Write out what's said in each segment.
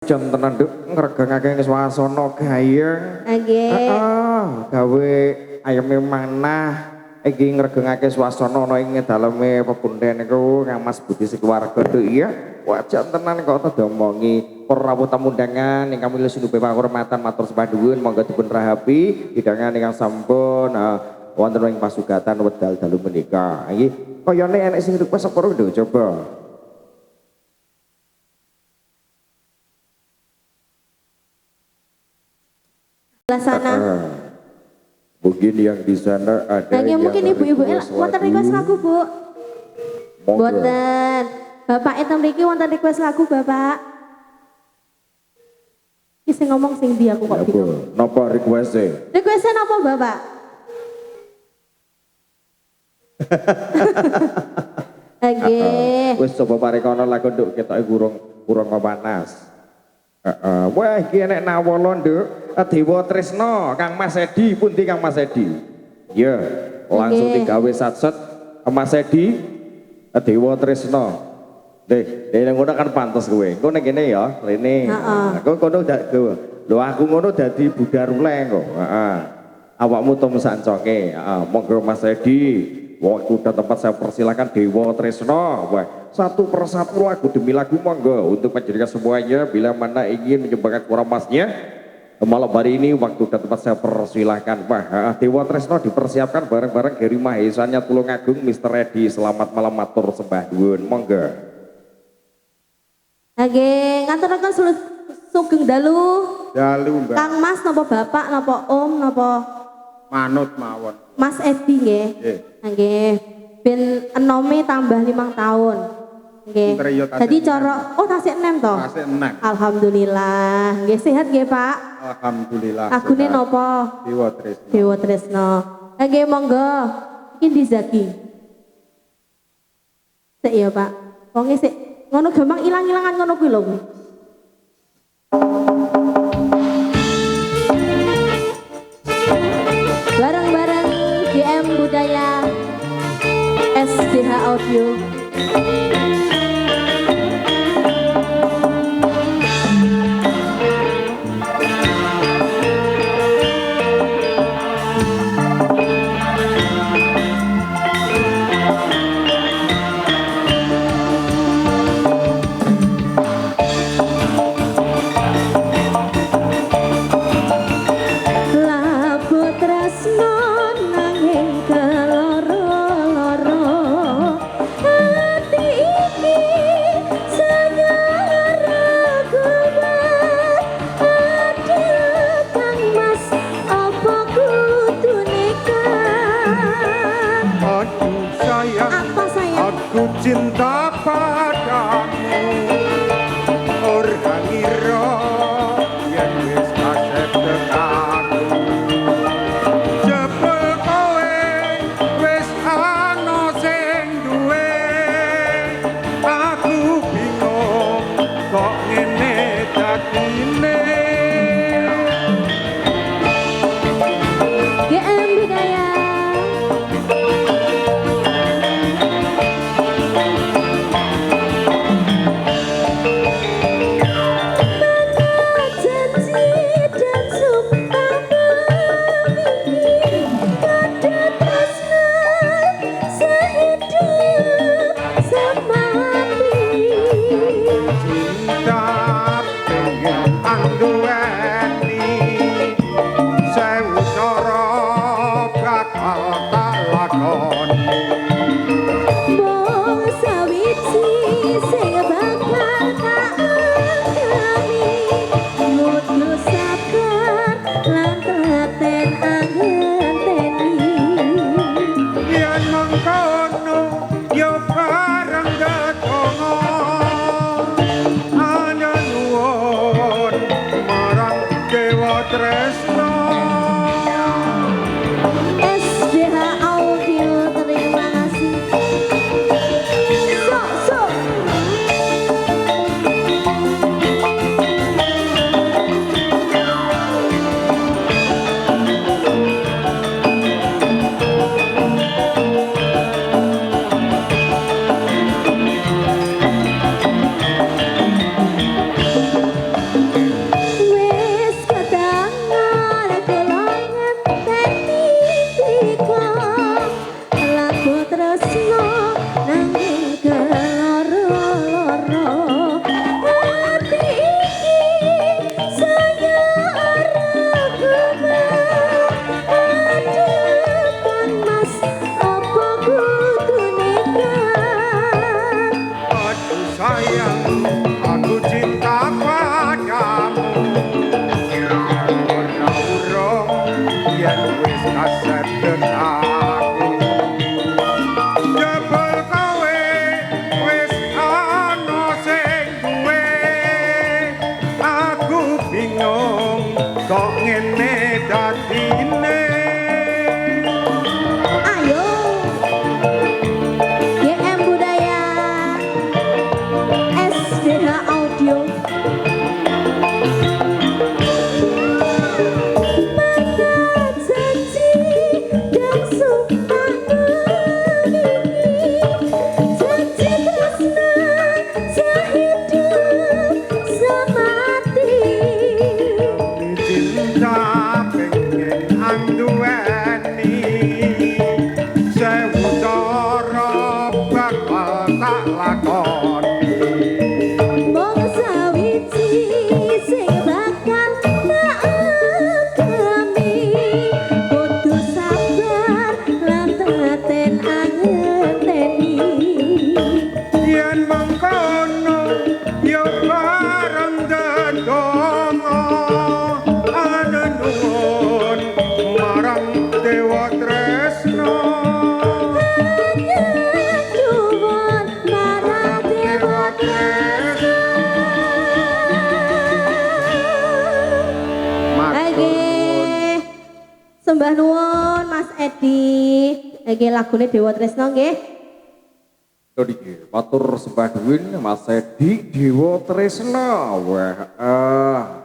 Jam tenan nduk ngregengake swasana gayeng. Nggih. Gawe ayeme manah iki ngregengake swasana ana ing daleme pepunden niku Kang Mas Budi sekeluarga nduk iya. Wajan tenan kok tedomongi para rawuh tamu undangan ingkang milih sinupe panghormatan matur sembah nuwun monggo dipun rahapi hidangan ingkang sampun wonten ing pasugatan wedal dalu menika. Iki kayane enek sing request apa nduk coba. Sana. Mungkin yang di sana ada yang mungkin ibu-ibu wonten request lagu, Bu. Wonten. Bapak etam mriki wonten request lagu, Bapak. Iki sing ngomong sing ndi aku kok bingung. Napa request-e? Request-e napa, Bapak? Nggih. Wis coba parekono lagu nduk ketoke kurang panas. Wah iki enek nawala nduk Dewa Tresna Kang Mas Edi pundi Kang Mas Edi ya langsung digawe satset Mas Edi Dewa Tresna deh ngono kan pantes kowe engko ning kene ya rene aku kono lho aku ngono dadi budarule kok awakmu tom sancoke monggo Mas Edi waktu dan tempat saya persilakan Dewa Tresna. Wah, satu persatu lagu demi lagu monggo untuk menjadikan semuanya bila mana ingin menyumbangkan kurang masnya malam hari ini waktu dan tempat saya persilahkan. Wah, Dewa Tresna dipersiapkan bareng-bareng Geri Mahesanya Tulungagung Mr. Edi. Selamat malam matur sembah nuwun monggo. Nggih, ngaturaken sugeng dalu. Dalu, Mbak. Kang Mas napa Bapak napa Om napa manut mawon. Mas Edi nggih. Nggih. Ben enome tambah 5 tahun. Nggih. Jadi cara tasik 6 to? Tasik 6. Alhamdulillah. Nggih sehat nggih, Pak. Alhamdulillah. Lagune napa? Dewa Tresna. Dewa Tresna. Nggih monggo. Iki di Zaki. Sik ya, Pak. Wonge sik ngono gampang ilang-ilangan ngono kuwi lho. Bareng-bareng GM Budaya SDH Audio. Cinta padamu organiro yang wis kasep tekaku jebul kowe wis ana sing duwe aku bingung kok ngene dadine GM Budaya. kok ngene dadine. Ayo GM Budaya SDH Audio. Mana janji dan sumpah begini, janji tresna sehidup semati. Cinta pengen anduweni, sewu cara bakal tak lakoni. Mong sawiji sing bakal tak kami, kudu sabar lan telaten angeteni. Yen mengkono yo bareng dedonga, ana nuwun marang Dewa Tresna. Nyuwun marang Dewa Tresna. Nggih. Sembah nuwun Mas Edi. Nggih lagune Dewa Tresna nggih. Niki matur sembah duwin Mas Edi Dewa Tresna. Wah,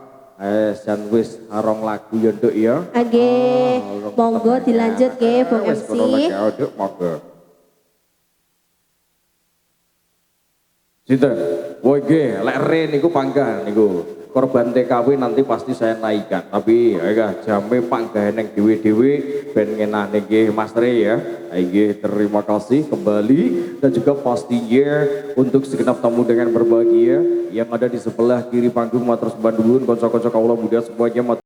jan wis arong lagu ya Nduk ya. Nggih, monggo dilanjut nggih Bung Wis MC. kono nek Nduk monggo. Sinten? Woi nggih, lek Re niku panggah niku. Korban TKW nanti pasti saya naikkan. Tapi ya jame panggah neng dewe-dewe ben ngenane nggih Mas Re ya. Nggih, terima kasih kembali dan juga pastinya untuk segenap tamu dengan berbahagia yang ada di sebelah kiri panggung matur sembah nuwun kanca-kanca kawula muda semuanya.